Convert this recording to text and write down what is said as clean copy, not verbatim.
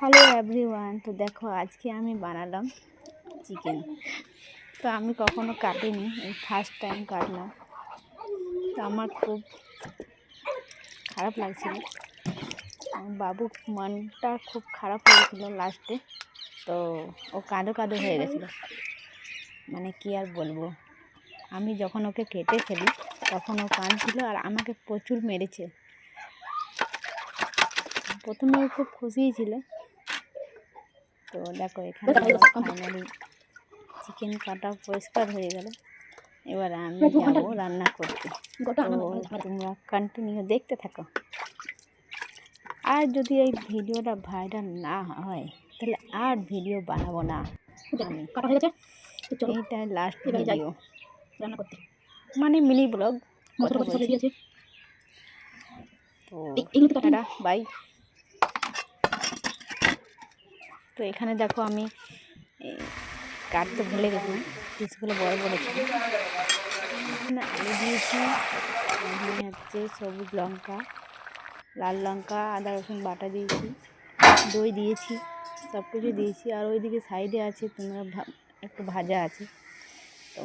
Hello everyone. তো দেখো আজকে আমি বানালাম চিকেন। তো আমি কখনো কাটিনি, এই ফার্স্ট টাইম কাটলাম। তো আমার খুব খারাপ লাগছিল, আমার বাবু মনটা খুব খারাপ হয়েছিল লাস্টে। তো ও কাঁদো কাঁদো হয়ে গেছিলো, মানে কি আর বলবো। আমি যখন ওকে কেটে ফেলি তখন ও কাঁদছিল আর আমাকে প্রচুর মেরেছে। প্রথমে ও খুব খুশিই ছিল। তো দেখো এখানে ফাইনালি চিকেন কাটা পরিষ্কার হয়ে গেল। এবার আমি যাবো রান্না করতে। তো তোমরা কন্টিনিউ দেখতে থাকো। আর যদি এই ভিডিওটা ভাইরাল না হয় তাহলে আর ভিডিও বানাবো না আমি। এইটা লাস্ট ভিডিও, মানে মিনি ব্লগ কথা বলছি। তো টাটা বাই। তো এখানে দেখো আমি কাটতে ভুলে গেছিলাম, পিসগুলো বড় বড় ছিল। আলু দিয়েছি, হচ্ছে সবুজ লঙ্কা, লাল লঙ্কা, আদা রসুন বাটা দিয়েছি, দই দিয়েছি, সব কিছু দিয়েছি। আর ওইদিকে সাইডে আছে তোমরা একটু ভাজা আছে। তো